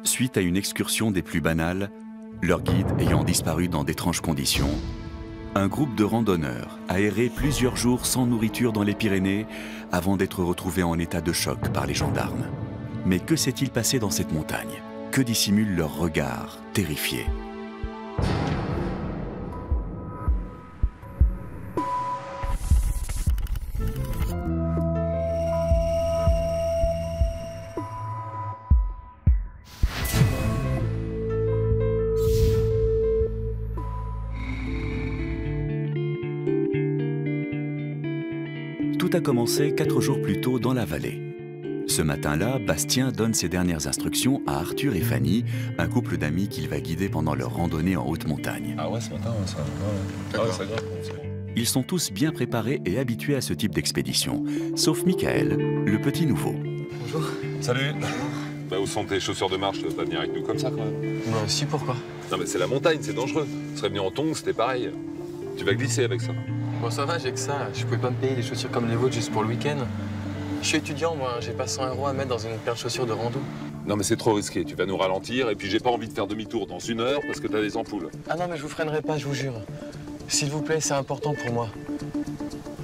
Suite à une excursion des plus banales, leur guide ayant disparu dans d'étranges conditions, un groupe de randonneurs a erré plusieurs jours sans nourriture dans les Pyrénées avant d'être retrouvés en état de choc par les gendarmes. Mais que s'est-il passé dans cette montagne? Que dissimulent leurs regards terrifiés? Tout a commencé 4 jours plus tôt dans la vallée. Ce matin-là, Bastien donne ses dernières instructions à Arthur et Fanny, un couple d'amis qu'il va guider pendant leur randonnée en haute montagne. Ah ouais, ce matin, ça... Ouais. Ah, c'est grave. Ils sont tous bien préparés et habitués à ce type d'expédition, sauf Michael, le petit nouveau. Bonjour. Salut. Bah, où sont tes chaussures de marche? Tu vas pas venir avec nous comme ça, quand même? Bah si, pourquoi? Non, mais c'est la montagne, c'est dangereux. Tu serais venu en tongs, c'était pareil. Tu vas glisser avec ça. Bon, ça va, j'ai que ça. Je pouvais pas me payer des chaussures comme les vôtres juste pour le week-end. Je suis étudiant, moi. J'ai pas 100 € à mettre dans une paire de chaussures de rando. Non, mais c'est trop risqué. Tu vas nous ralentir et puis j'ai pas envie de faire demi-tour dans 1 heure parce que t'as des ampoules. Ah non, mais je vous freinerai pas, je vous jure. S'il vous plaît, c'est important pour moi.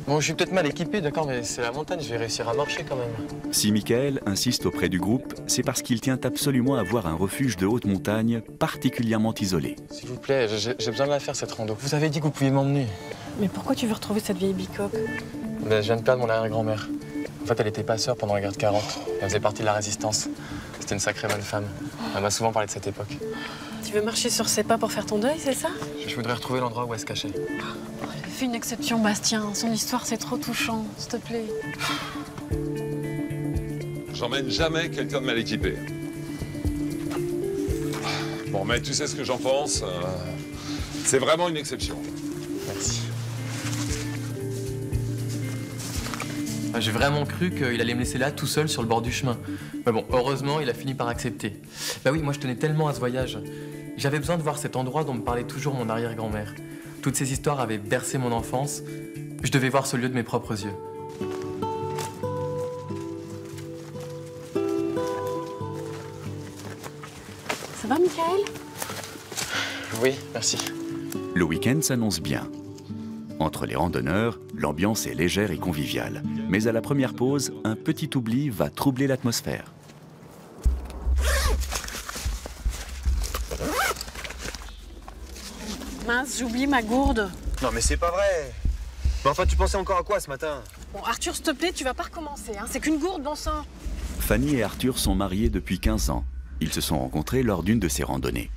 Bon, je suis peut-être mal équipé, d'accord, mais c'est la montagne, je vais réussir à marcher quand même. Si Michael insiste auprès du groupe, c'est parce qu'il tient absolument à voir un refuge de haute montagne particulièrement isolé. S'il vous plaît, j'ai besoin de la faire, cette rando. Vous avez dit que vous pouviez m'emmener. Mais pourquoi tu veux retrouver cette vieille bicoque? Ben, je viens de perdre mon arrière-grand-mère. En fait, elle était passeur pendant la guerre de 40. Elle faisait partie de la résistance. C'était une sacrée bonne femme. Elle m'a souvent parlé de cette époque. Tu veux marcher sur ses pas pour faire ton deuil, c'est ça? Je voudrais retrouver l'endroit où elle se cachait. Fais une exception, Bastien. Son histoire, c'est trop touchant, s'il te plaît. J'emmène jamais quelqu'un de mal équipé. Bon, mais tu sais ce que j'en pense. C'est vraiment une exception. Merci. J'ai vraiment cru qu'il allait me laisser là, tout seul, sur le bord du chemin. Mais bon, heureusement, il a fini par accepter. Bah oui, moi, je tenais tellement à ce voyage. J'avais besoin de voir cet endroit dont me parlait toujours mon arrière-grand-mère. Toutes ces histoires avaient bercé mon enfance. Je devais voir ce lieu de mes propres yeux. Ça va, Michael? Oui, merci. Le week-end s'annonce bien. Entre les randonneurs, l'ambiance est légère et conviviale. Mais à la première pause, un petit oubli va troubler l'atmosphère. Mince, j'oublie ma gourde. Non mais c'est pas vrai. Mais enfin, tu pensais encore à quoi ce matin? Bon, Arthur, s'il te plaît, tu vas pas recommencer, hein. C'est qu'une gourde, bon sang. Fanny et Arthur sont mariés depuis 15 ans. Ils se sont rencontrés lors d'une de ces randonnées.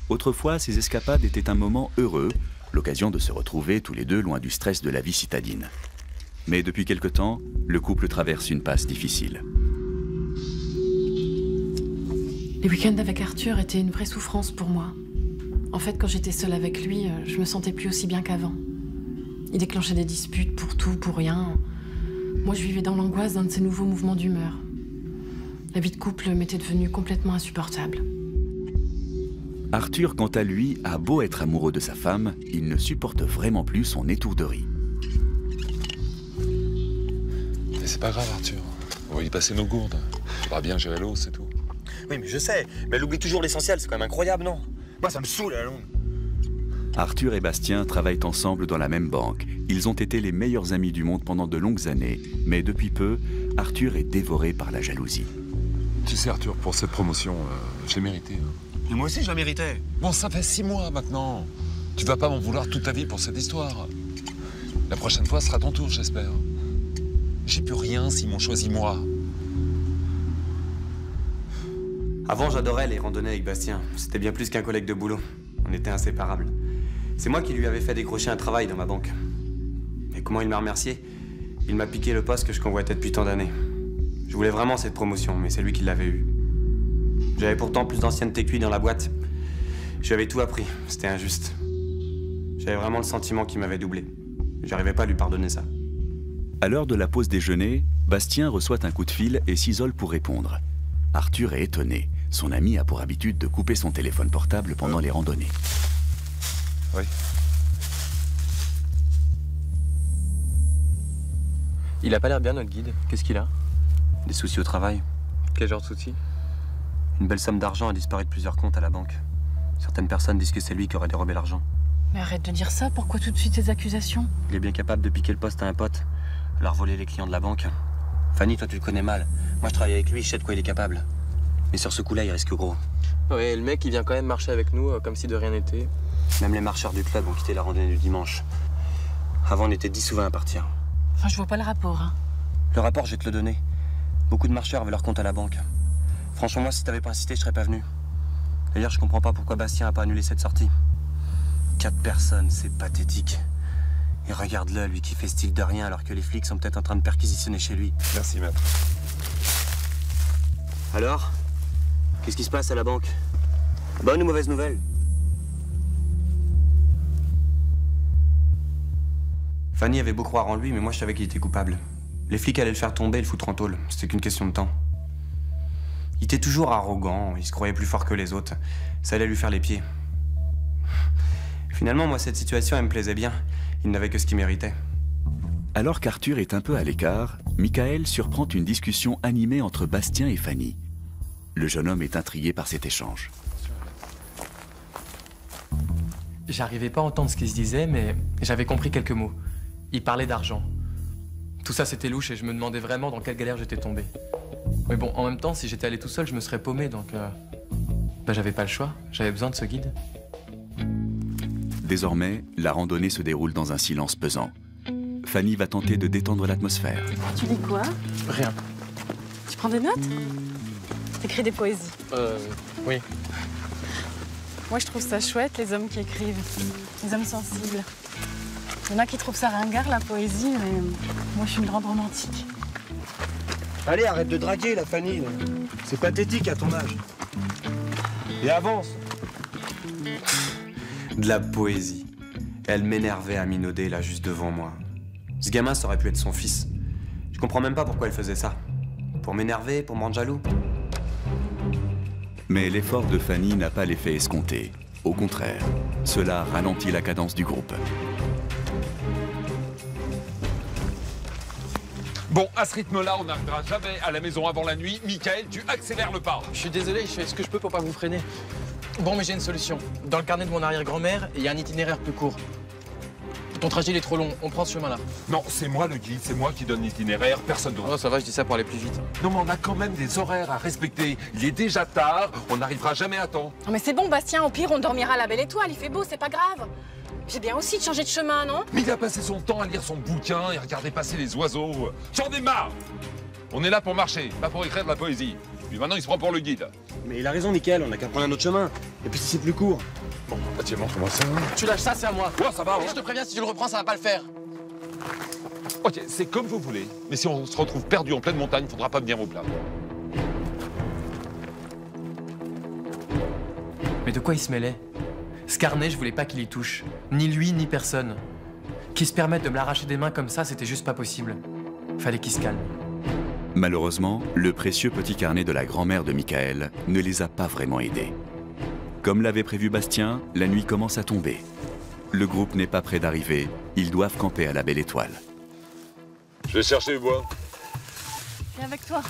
Autrefois, ces escapades étaient un moment heureux, l'occasion de se retrouver tous les deux loin du stress de la vie citadine. Mais depuis quelque temps, le couple traverse une passe difficile. Les week-ends avec Arthur étaient une vraie souffrance pour moi. En fait, quand j'étais seule avec lui, je me sentais plus aussi bien qu'avant. Il déclenchait des disputes pour tout, pour rien. Moi, je vivais dans l'angoisse d'un de ces nouveaux mouvements d'humeur. La vie de couple m'était devenue complètement insupportable. Arthur, quant à lui, a beau être amoureux de sa femme, il ne supporte vraiment plus son étourderie. Mais c'est pas grave, Arthur. On va y passer nos gourdes. On va bien gérer l'eau, c'est tout. Oui, mais je sais. Mais elle oublie toujours l'essentiel, c'est quand même incroyable, non? Moi, ça me saoule à la longue. Arthur et Bastien travaillent ensemble dans la même banque. Ils ont été les meilleurs amis du monde pendant de longues années. Mais depuis peu, Arthur est dévoré par la jalousie. Tu sais, Arthur, pour cette promotion, j'ai mérité. Et moi aussi, je la méritais. Bon, ça fait 6 mois maintenant. Tu vas pas m'en vouloir toute ta vie pour cette histoire. La prochaine fois sera ton tour, j'espère. J'y peux rien s'ils m'ont choisi moi. Avant, j'adorais les randonnées avec Bastien. C'était bien plus qu'un collègue de boulot. On était inséparables. C'est moi qui lui avais fait décrocher un travail dans ma banque. Et comment il m'a remercié? Il m'a piqué le poste que je convoitais depuis tant d'années. Je voulais vraiment cette promotion, mais c'est lui qui l'avait eue. J'avais pourtant plus d'ancienneté que lui dans la boîte. J'avais tout appris, c'était injuste. J'avais vraiment le sentiment qu'il m'avait doublé. J'arrivais pas à lui pardonner ça. À l'heure de la pause déjeuner, Bastien reçoit un coup de fil et s'isole pour répondre. Arthur est étonné. Son ami a pour habitude de couper son téléphone portable pendant les randonnées. Oui. Il a pas l'air bien, notre guide. Qu'est-ce qu'il a? Des soucis au travail. Quel genre de soucis? Une belle somme d'argent a disparu de plusieurs comptes à la banque. Certaines personnes disent que c'est lui qui aurait dérobé l'argent. Mais arrête de dire ça, pourquoi tout de suite ces accusations? Il est bien capable de piquer le poste à un pote, alors voler les clients de la banque. Fanny, toi tu le connais mal. Moi je travaille avec lui, je sais de quoi il est capable. Mais sur ce coup-là, il risque gros. Ouais, le mec, il vient quand même marcher avec nous, comme si de rien n'était. Même les marcheurs du club ont quitté la randonnée du dimanche. Avant, on était 10 ou 20 à partir. Enfin, je vois pas le rapport, hein. Le rapport, je vais te le donner. Beaucoup de marcheurs avaient leur compte à la banque. Franchement, moi, si t'avais pas insisté, je serais pas venu. D'ailleurs, je comprends pas pourquoi Bastien a pas annulé cette sortie. 4 personnes, c'est pathétique. Et regarde-le, lui qui fait style de rien alors que les flics sont peut-être en train de perquisitionner chez lui. Merci, maître. Alors? Qu'est-ce qui se passe à la banque? Bonne ou mauvaise nouvelle? Fanny avait beau croire en lui, mais moi je savais qu'il était coupable. Les flics allaient le faire tomber et le foutre en tôle. C'était qu'une question de temps. Il était toujours arrogant, il se croyait plus fort que les autres. Ça allait lui faire les pieds. Finalement, moi, cette situation, elle me plaisait bien. Il n'avait que ce qu'il méritait. Alors qu'Arthur est un peu à l'écart, Michael surprend une discussion animée entre Bastien et Fanny. Le jeune homme est intrigué par cet échange. J'arrivais pas à entendre ce qu'il se disait, mais j'avais compris quelques mots. Il parlait d'argent. Tout ça, c'était louche et je me demandais vraiment dans quelle galère j'étais tombé. Mais bon, en même temps, si j'étais allé tout seul, je me serais paumé, donc... j'avais pas le choix. J'avais besoin de ce guide. Désormais, la randonnée se déroule dans un silence pesant. Fanny va tenter de détendre l'atmosphère. Tu lis quoi? Rien. Tu prends des notes? T'écris des poésies? Oui. Moi, je trouve ça chouette, les hommes qui écrivent. Les hommes sensibles. Il y en a qui trouvent ça ringard, la poésie, mais moi, je suis une grande romantique. Allez, arrête de draguer, la Fanny. là. C'est pathétique à ton âge. Et avance. De la poésie. Elle m'énervait à minauder, là, juste devant moi. Ce gamin, ça aurait pu être son fils. Je comprends même pas pourquoi elle faisait ça. Pour m'énerver, pour me rendre jaloux. Mais l'effort de Fanny n'a pas l'effet escompté. Au contraire, cela ralentit la cadence du groupe. Bon, à ce rythme-là, on n'arrivera jamais à la maison avant la nuit. Michael, tu accélères le pas. Je suis désolé, je fais ce que je peux pour pas vous freiner. Bon, mais j'ai une solution. Dans le carnet de mon arrière-grand-mère, il y a un itinéraire plus court. Ton trajet, il est trop long. On prend ce chemin-là. Non, c'est moi le guide, c'est moi qui donne l'itinéraire, personne d'autre. Oh, ça va, je dis ça pour aller plus vite. Non, mais on a quand même des horaires à respecter. Il est déjà tard, on n'arrivera jamais à temps. Non mais c'est bon, Bastien, au pire, on dormira à la Belle Étoile, il fait beau, c'est pas grave. C'est bien aussi de changer de chemin, non? Mais il a passé son temps à lire son bouquin et regarder passer les oiseaux. J'en ai marre. On est là pour marcher, pas pour écrire de la poésie. Puis maintenant, il se prend pour le guide. Mais il a raison, Michael, on a qu'à prendre un autre chemin. Et puis si c'est plus court. Bon, tiens, comment ça? Tu lâches ça, c'est à moi. Ouais, ça va, hein. Je te préviens, si tu le reprends, ça va pas le faire. Ok, c'est comme vous voulez. Mais si on se retrouve perdu en pleine montagne, faudra pas venir au plat. Mais de quoi il se mêlait? Ce carnet, je voulais pas qu'il y touche. Ni lui, ni personne. Qu'il se permette de me l'arracher des mains comme ça, c'était juste pas possible. Fallait qu'il se calme. Malheureusement, le précieux petit carnet de la grand-mère de Michael ne les a pas vraiment aidés. Comme l'avait prévu Bastien, la nuit commence à tomber. Le groupe n'est pas près d'arriver, ils doivent camper à la Belle Étoile. Je vais chercher le bois. Viens avec toi.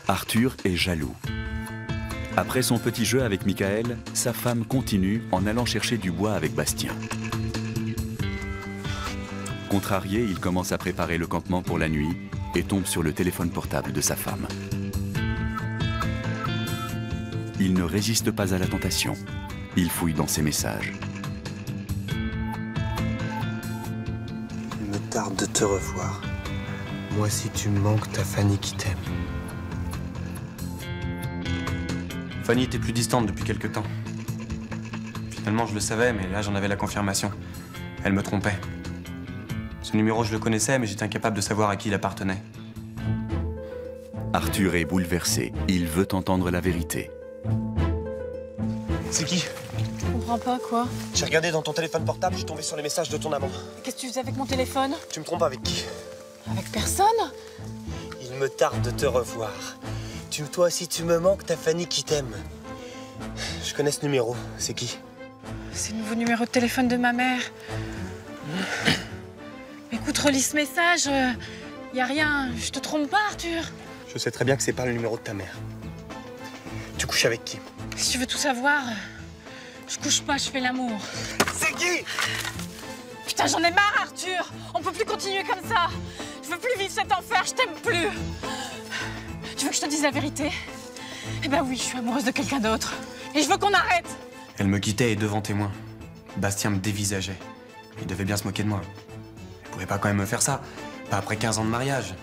Arthur est jaloux. Après son petit jeu avec Michael, sa femme continue en allant chercher du bois avec Bastien. Contrarié, il commence à préparer le campement pour la nuit et tombe sur le téléphone portable de sa femme. Il ne résiste pas à la tentation. Il fouille dans ses messages. Il me tarde de te revoir. Moi, si tu me manques, ta Fanny qui t'aime. Fanny était plus distante depuis quelque temps. Finalement, je le savais, mais là, j'en avais la confirmation. Elle me trompait. Ce numéro, je le connaissais, mais j'étais incapable de savoir à qui il appartenait. Arthur est bouleversé. Il veut entendre la vérité. C'est qui? Je comprends pas, quoi. J'ai regardé dans ton téléphone portable, je suis tombé sur les messages de ton amant. Qu'est-ce que tu faisais avec mon téléphone? Tu me trompes avec qui? Avec personne? Il me tarde de te revoir. Toi aussi, tu me manques, ta Fanny qui t'aime. Je connais ce numéro. C'est qui? C'est le nouveau numéro de téléphone de ma mère. Écoute, relis ce message. Y a rien. Je te trompe pas, Arthur. Je sais très bien que c'est pas le numéro de ta mère. Tu couches avec qui? Si tu veux tout savoir, je couche pas, je fais l'amour. C'est qui? Putain, j'en ai marre, Arthur. On peut plus continuer comme ça. Je veux plus vivre cet enfer, je t'aime plus. Tu veux que je te dise la vérité? Eh ben oui, je suis amoureuse de quelqu'un d'autre. Et je veux qu'on arrête. Elle me quittait et devant témoin. Bastien me dévisageait. Il devait bien se moquer de moi. Elle pouvait pas quand même me faire ça. Pas après 15 ans de mariage.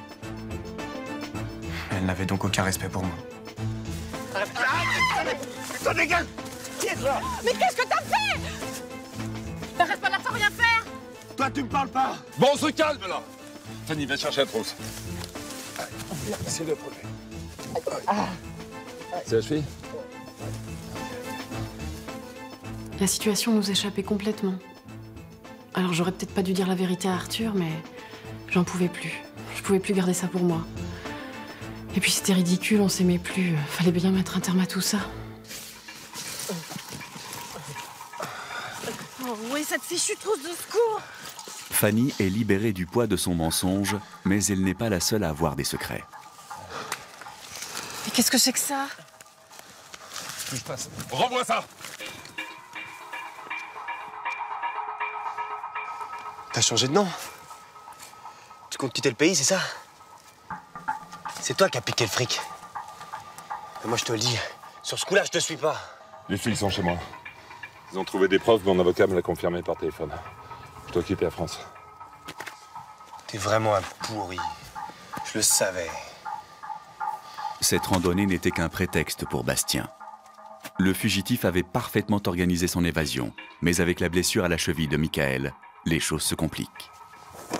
Elle n'avait donc aucun respect pour moi. Putain, dégage! Mais qu'est-ce que t'as fait? T'arrêtes pas là sans rien faire. Toi, tu me parles pas! Bon, on se calme là. Fanny, va chercher la trousse. C'est le problème. C'est la cheville? La situation nous échappait complètement. Alors j'aurais peut-être pas dû dire la vérité à Arthur, mais j'en pouvais plus. Je pouvais plus garder ça pour moi. Et puis c'était ridicule, on s'aimait plus. Fallait bien mettre un terme à tout ça. Oh oui, cette fichue trousse de secours. Fanny est libérée du poids de son mensonge, mais elle n'est pas la seule à avoir des secrets. Mais qu'est-ce que c'est que ça? Que je passe. Renvoie ça! T'as changé de nom? Tu comptes quitter le pays, c'est ça? C'est toi qui as piqué le fric. Mais moi, je te le dis, sur ce coup-là, je te suis pas. Les filles sont chez moi. Ils ont trouvé des preuves, mon avocat me l'a confirmé par téléphone. Je dois quitter la France. T'es vraiment un pourri. Je le savais. Cette randonnée n'était qu'un prétexte pour Bastien. Le fugitif avait parfaitement organisé son évasion, mais avec la blessure à la cheville de Michael, les choses se compliquent.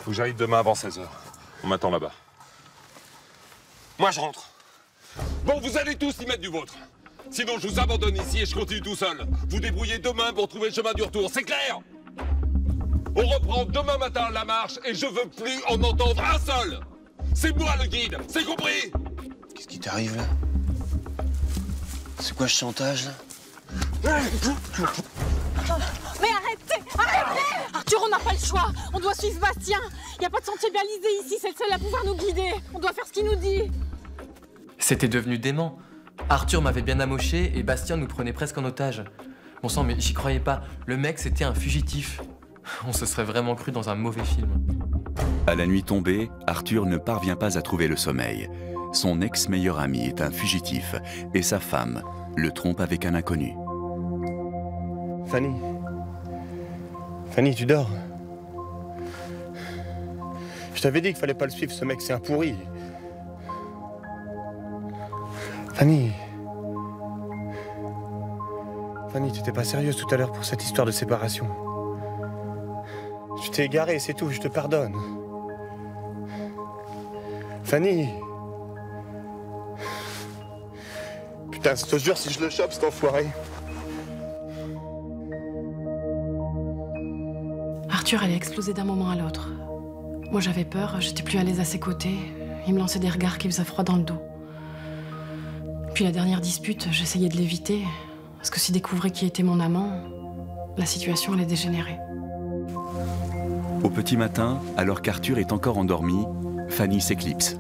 Faut que j'arrive demain avant 16h. On m'attend là-bas. Moi, je rentre. Bon, vous allez tous y mettre du vôtre. Sinon, je vous abandonne ici et je continue tout seul. Vous débrouillez demain pour trouver le chemin du retour, c'est clair? On reprend demain matin la marche et je veux plus en entendre un seul. C'est moi le guide, c'est compris? Qu'est-ce qui t'arrive, là? C'est quoi ce chantage, là? Mais arrêtez! Arrêtez! Arthur, on n'a pas le choix. On doit suivre Bastien. Il n'y a pas de sentier balisé ici. C'est le seul à pouvoir nous guider. On doit faire ce qu'il nous dit. C'était devenu dément. Arthur m'avait bien amoché et Bastien nous prenait presque en otage. Bon sang, mais j'y croyais pas. Le mec, c'était un fugitif. On se serait vraiment cru dans un mauvais film. À la nuit tombée, Arthur ne parvient pas à trouver le sommeil. Son ex-meilleur ami est un fugitif et sa femme le trompe avec un inconnu. Fanny. Fanny, tu dors? Je t'avais dit qu'il fallait pas le suivre, ce mec, c'est un pourri. Fanny. Fanny, tu t'es pas sérieuse tout à l'heure pour cette histoire de séparation. Tu t'es égaré, c'est tout, je te pardonne. Fanny. Putain, je te jure, si je le chope, cet enfoiré. Arthur allait exploser d'un moment à l'autre. Moi j'avais peur, j'étais plus à l'aise à ses côtés. Il me lançait des regards qui faisaient froid dans le dos. Puis la dernière dispute, j'essayais de l'éviter, parce que s'il découvrait qui était mon amant, la situation allait dégénérer. Au petit matin, alors qu'Arthur est encore endormi, Fanny s'éclipse.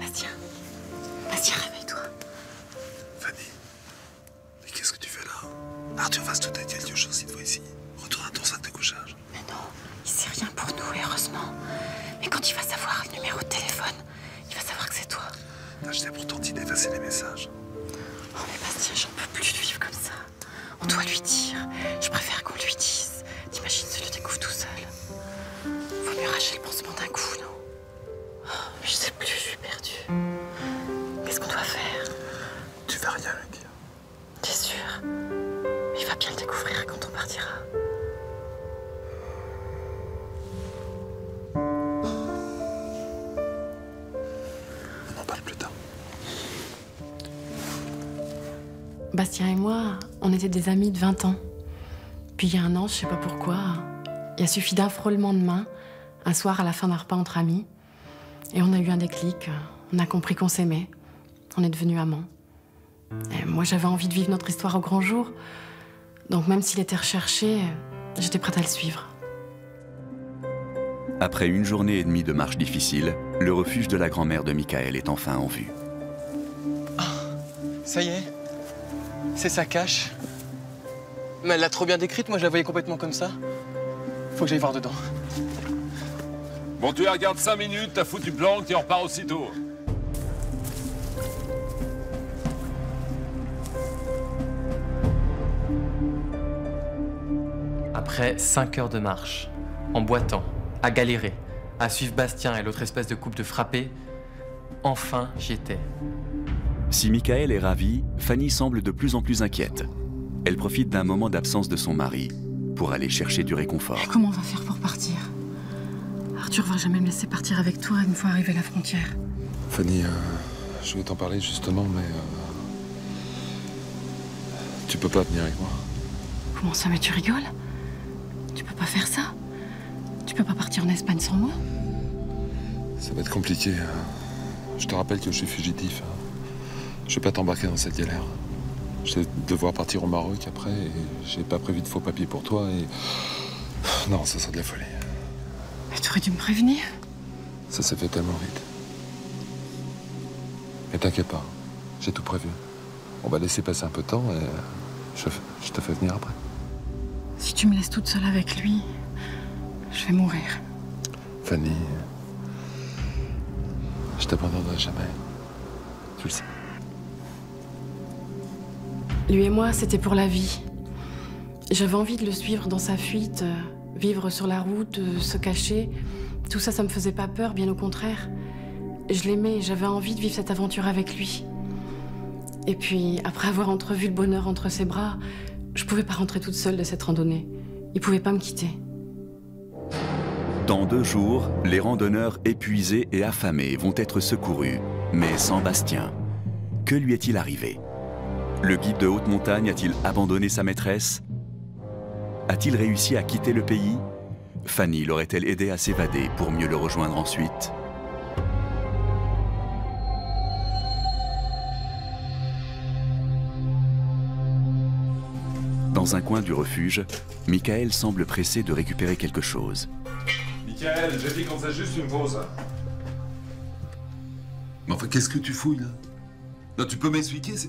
Bastien, réveille-toi. Fanny, mais qu'est-ce que tu fais là? Arthur va se douter qu'il y a quelque chose cette fois ici. Retourne à ton sac de couchage. Mais non, il sait rien pour nous, heureusement. Mais quand il va savoir le numéro de téléphone, il va savoir que c'est toi. J'étais pourtant dit d'effacer les messages. Oh mais Bastien, j'en peux plus de vivre comme ça. On doit lui dire. Je préfère qu'on lui dise. T'imagines si je le découvre tout seul? Vaut mieux arracher le pansement d'un coup, non? Oh, mais je sais plus, je suis perdue. Qu'est-ce qu'on doit faire? Tu vas rien lui dire. T'es sûr? Il va bien le découvrir quand on partira. On en parle plus tard. Bastien et moi, on était des amis de 20 ans. Puis il y a un an, je sais pas pourquoi, il a suffi d'un frôlement de main, un soir à la fin d'un repas entre amis, et on a eu un déclic, on a compris qu'on s'aimait, on est devenus amants. Et moi j'avais envie de vivre notre histoire au grand jour, donc même s'il était recherché, J'étais prête à le suivre. Après une journée et demie de marche difficile, le refuge de la grand-mère de Michael est enfin en vue. Ça y est, c'est sa cache. Mais elle l'a trop bien décrite, moi je la voyais complètement comme ça. Faut que j'aille voir dedans. Bon, tu la regardes 5 minutes, t'as foutu planque et on repart aussitôt. Après 5 heures de marche, en boitant, à galérer, à suivre Bastien et l'autre espèce de couple de frappés, enfin j'y étais. Si Michael est ravi, Fanny semble de plus en plus inquiète. Elle profite d'un moment d'absence de son mari pour aller chercher du réconfort. Et comment on va faire pour partir? Arthur va jamais me laisser partir avec toi une fois arrivé à la frontière. Fanny, je voulais t'en parler justement, mais... tu peux pas venir avec moi. Comment ça, mais tu rigoles? Tu peux pas faire ça? Tu peux pas partir en Espagne sans moi? Ça va être compliqué. Je te rappelle que je suis fugitif. Je vais pas t'embarquer dans cette galère. Je vais devoir partir au Maroc après et j'ai pas prévu de faux papiers pour toi et... Non, ça serait de la folie. Mais t'aurais dû me prévenir. Ça s'est fait tellement vite. Mais t'inquiète pas, j'ai tout prévu. On va laisser passer un peu de temps et je te fais venir après. Si tu me laisses toute seule avec lui, je vais mourir. Fanny, je t'abandonnerai jamais. Tu le sais. Lui et moi, c'était pour la vie. J'avais envie de le suivre dans sa fuite, vivre sur la route, se cacher. Tout ça, ça me faisait pas peur, bien au contraire. Je l'aimais et j'avais envie de vivre cette aventure avec lui. Et puis, après avoir entrevu le bonheur entre ses bras, je pouvais pas rentrer toute seule de cette randonnée. Il pouvait pas me quitter. Dans 2 jours, les randonneurs épuisés et affamés vont être secourus, mais sans Bastien. Que lui est-il arrivé? Le guide de haute montagne a-t-il abandonné sa maîtresse? A-t-il réussi à quitter le pays? Fanny l'aurait-elle aidé à s'évader pour mieux le rejoindre ensuite? Dans un coin du refuge, Michael semble pressé de récupérer quelque chose. Michael, j'ai dit qu'on faisait juste une pause. Mais enfin, qu'est-ce que tu fouilles, là? Non, tu peux m'expliquer, c'est...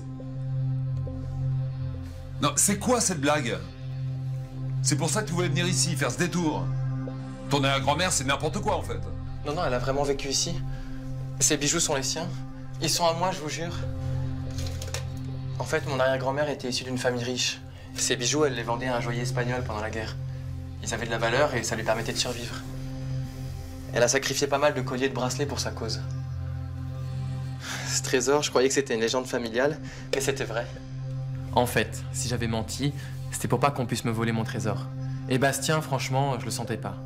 Non, c'est quoi cette blague? C'est pour ça que tu voulais venir ici, faire ce détour. Ton arrière-grand-mère, c'est n'importe quoi, en fait. Non, non, elle a vraiment vécu ici. Ces bijoux sont les siens. Ils sont à moi, je vous jure. En fait, mon arrière-grand-mère était issue d'une famille riche. Ces bijoux, elle les vendait à un joaillier espagnol pendant la guerre. Ils avaient de la valeur et ça lui permettait de survivre. Elle a sacrifié pas mal de colliers et de bracelets pour sa cause. Ce trésor, je croyais que c'était une légende familiale, mais c'était vrai. En fait, si j'avais menti, c'était pour pas qu'on puisse me voler mon trésor. Et Bastien, franchement, je le sentais pas.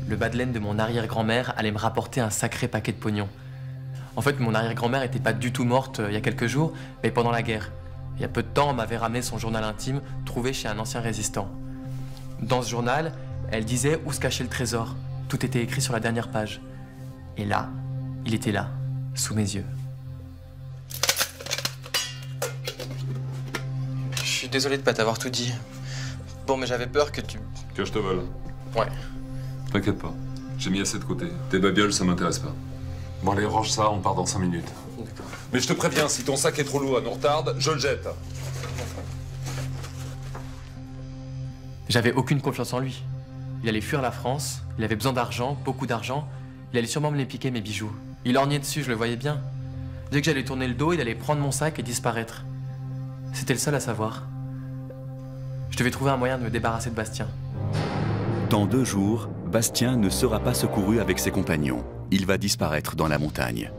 Le bas de laine de mon arrière-grand-mère allait me rapporter un sacré paquet de pognon. En fait, mon arrière-grand-mère était pas du tout morte il y a quelques jours, mais pendant la guerre. Il y a peu de temps, on m'avait ramené son journal intime, trouvé chez un ancien résistant. Dans ce journal, elle disait où se cachait le trésor. Tout était écrit sur la dernière page. Et là, il était là, sous mes yeux. Je suis désolé de pas t'avoir tout dit. Bon, mais j'avais peur que tu... Que je te vole. Ouais. T'inquiète pas, j'ai mis assez de côté. Tes babioles, ça m'intéresse pas. Bon, allez, range ça, on part dans 5 minutes. D'accord. Mais je te préviens, si ton sac est trop lourd à nous retarde, je le jette. J'avais aucune confiance en lui. Il allait fuir la France, il avait besoin d'argent, beaucoup d'argent. Il allait sûrement me les piquer, mes bijoux. Il orgnait dessus, je le voyais bien. Dès que j'allais tourner le dos, il allait prendre mon sac et disparaître. C'était le seul à savoir. Je devais trouver un moyen de me débarrasser de Bastien. Dans 2 jours, Bastien ne sera pas secouru avec ses compagnons. Il va disparaître dans la montagne.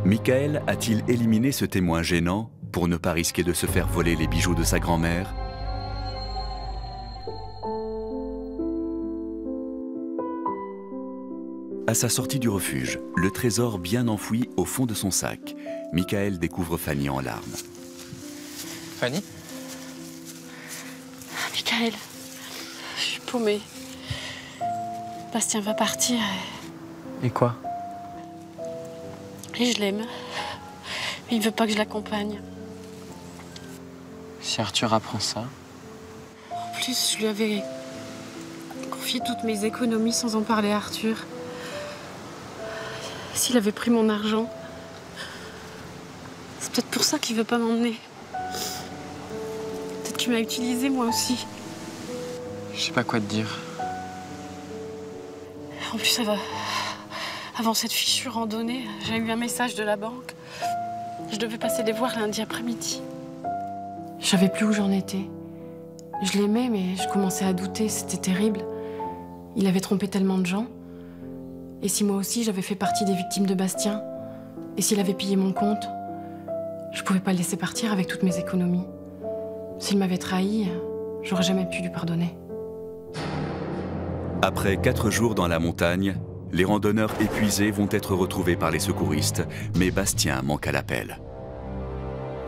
Michael a-t-il éliminé ce témoin gênant pour ne pas risquer de se faire voler les bijoux de sa grand-mère? À sa sortie du refuge, le trésor bien enfoui au fond de son sac, Michael découvre Fanny en larmes. Fanny? Michael, je suis paumée. Bastien va partir Et quoi? et je l'aime. Mais il veut pas que je l'accompagne. Si Arthur apprend ça... En plus, plus, je lui avais confié toutes mes économies sans en parler à Arthur. S'il avait pris mon argent, c'est peut-être pour ça qu'il veut pas m'emmener. Peut-être qu'il m'a utilisée moi aussi. Je sais pas quoi te dire. En plus, avant cette fichue randonnée, j'ai eu un message de la banque. Je devais passer les voir lundi après-midi. Je savais plus où j'en étais. Je l'aimais, mais je commençais à douter, c'était terrible. Il avait trompé tellement de gens. Et si moi aussi, j'avais fait partie des victimes de Bastien? Et s'il avait pillé mon compte? Je pouvais pas le laisser partir avec toutes mes économies. S'il m'avait trahi, j'aurais jamais pu lui pardonner. Après 4 jours dans la montagne, les randonneurs épuisés vont être retrouvés par les secouristes, mais Bastien manque à l'appel.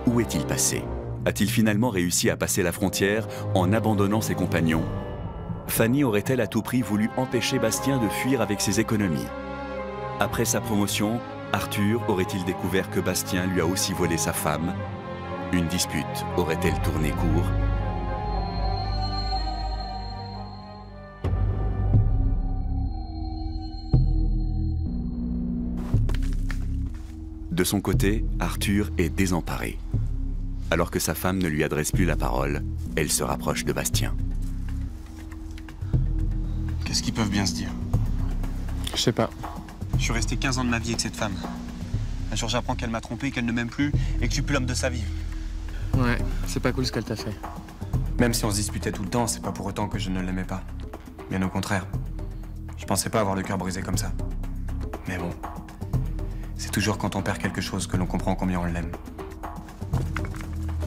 Où est-il passé? A-t-il finalement réussi à passer la frontière en abandonnant ses compagnons? Fanny aurait-elle à tout prix voulu empêcher Bastien de fuir avec ses économies? Après sa promotion, Arthur aurait-il découvert que Bastien lui a aussi volé sa femme? Une dispute aurait-elle tourné court? De son côté, Arthur est désemparé. Alors que sa femme ne lui adresse plus la parole, elle se rapproche de Bastien. Qu'est-ce qu'ils peuvent bien se dire? Je sais pas. Je suis resté 15 ans de ma vie avec cette femme. Un jour, j'apprends qu'elle m'a trompé, qu'elle ne m'aime plus et que je suis plus l'homme de sa vie. Ouais, c'est pas cool ce qu'elle t'a fait. Même si on se disputait tout le temps, c'est pas pour autant que je ne l'aimais pas. Bien au contraire. Je pensais pas avoir le cœur brisé comme ça. Mais bon, c'est toujours quand on perd quelque chose que l'on comprend combien on l'aime.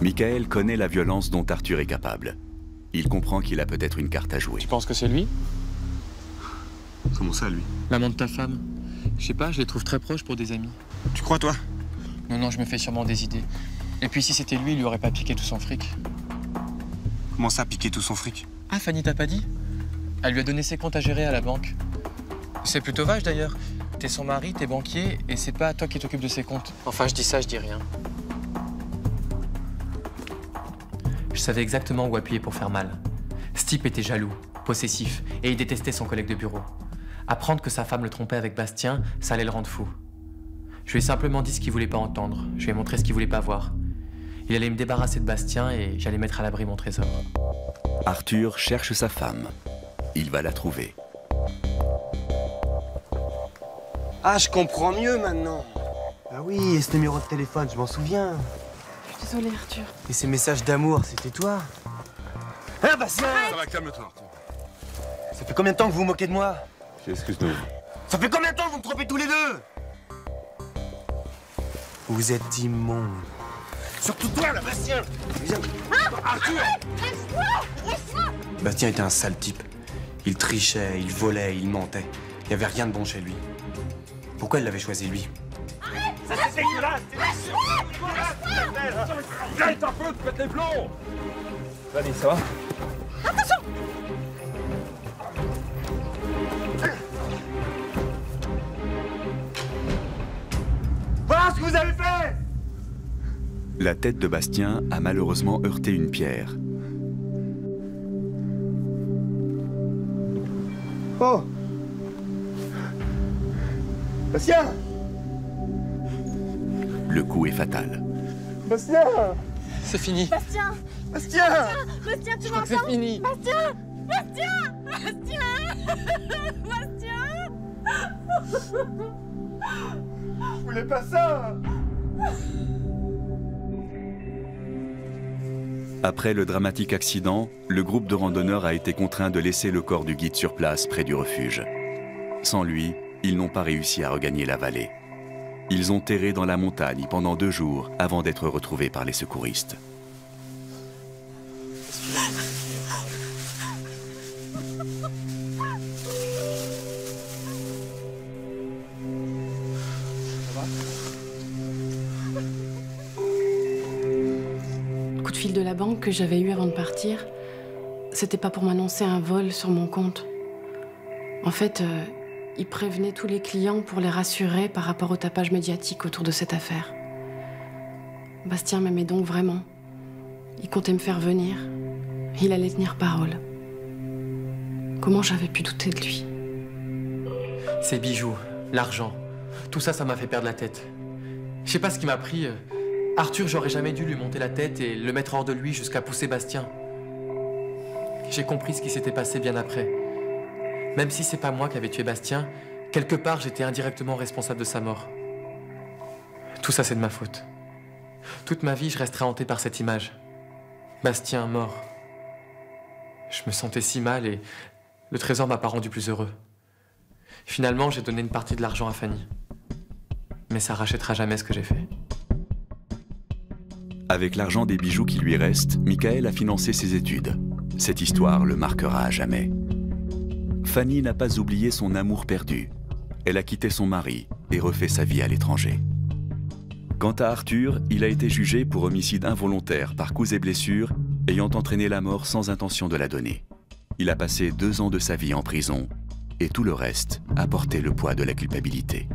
Michael connaît la violence dont Arthur est capable. Il comprend qu'il a peut-être une carte à jouer. Tu penses que c'est lui? Comment ça, lui? L'amant de ta femme. Je sais pas, je les trouve très proches pour des amis. Tu crois, toi? Non, je me fais sûrement des idées. Et puis si c'était lui, il lui aurait pas piqué tout son fric. Comment ça, piquer tout son fric? Ah, Fanny t'a pas dit? Elle lui a donné ses comptes à gérer à la banque. C'est plutôt vache d'ailleurs. T'es son mari, t'es banquier, et c'est pas toi qui t'occupes de ses comptes. Enfin, je dis ça, je dis rien. Je savais exactement où appuyer pour faire mal. Ce type était jaloux, possessif, et il détestait son collègue de bureau. Apprendre que sa femme le trompait avec Bastien, ça allait le rendre fou. Je lui ai simplement dit ce qu'il voulait pas entendre. Je lui ai montré ce qu'il voulait pas voir. Il allait me débarrasser de Bastien et j'allais mettre à l'abri mon trésor. Arthur cherche sa femme. Il va la trouver. Ah, je comprends mieux maintenant. Ah oui, et ce numéro de téléphone, je m'en souviens. Je suis désolée, Arthur. Et ces messages d'amour, c'était toi? Ah, Bastien! Ça va, calme-toi, Arthur. Ça fait combien de temps que vous vous moquez de moi? Excuse-nous. Ça fait combien de temps que vous me trompez tous les deux? Vous êtes immonde. Surtout toi, là, Bastien! Arthur! Bastien était un sale type. Il trichait, il volait, il mentait. Il n'y avait rien de bon chez lui. Pourquoi elle l'avait choisi, lui? Ça, c'est dégueulasse! Arrête un peu, tu pètes les plombs! Fanny, ça va? Voilà ce que vous avez fait! La tête de Bastien a malheureusement heurté une pierre. Oh! Bastien! Le coup est fatal. Bastien! C'est fini. Bastien! Bastien! Bastien, tu Je crois que m'entends? c'est fini. Bastien! Bastien! Bastien! Je voulais pas ça! Après le dramatique accident, le groupe de randonneurs a été contraint de laisser le corps du guide sur place près du refuge. Sans lui, ils n'ont pas réussi à regagner la vallée. Ils ont erré dans la montagne pendant 2 jours avant d'être retrouvés par les secouristes. Le coup de fil de la banque que j'avais eu avant de partir, c'était pas pour m'annoncer un vol sur mon compte. En fait, ils prévenaient tous les clients pour les rassurer par rapport au tapage médiatique autour de cette affaire. Bastien m'aimait donc vraiment. Il comptait me faire venir. Il allait tenir parole. Comment j'avais pu douter de lui? Ses bijoux, l'argent, tout ça, ça m'a fait perdre la tête. Je sais pas ce qui m'a pris. Arthur, j'aurais jamais dû lui monter la tête et le mettre hors de lui jusqu'à pousser Bastien. J'ai compris ce qui s'était passé bien après. Même si c'est pas moi qui avais tué Bastien, quelque part, j'étais indirectement responsable de sa mort. Tout ça, c'est de ma faute. Toute ma vie, je resterai hanté par cette image. Bastien mort. Je me sentais si mal et le trésor m'a pas rendu plus heureux. Finalement, j'ai donné une partie de l'argent à Fanny. Mais ça rachètera jamais ce que j'ai fait. Avec l'argent des bijoux qui lui restent, Michael a financé ses études. Cette histoire le marquera à jamais. Fanny n'a pas oublié son amour perdu. Elle a quitté son mari et refait sa vie à l'étranger. Quant à Arthur, il a été jugé pour homicide involontaire par coups et blessures, ayant entraîné la mort sans intention de la donner. Il a passé 2 ans de sa vie en prison et tout le reste a porté le poids de la culpabilité.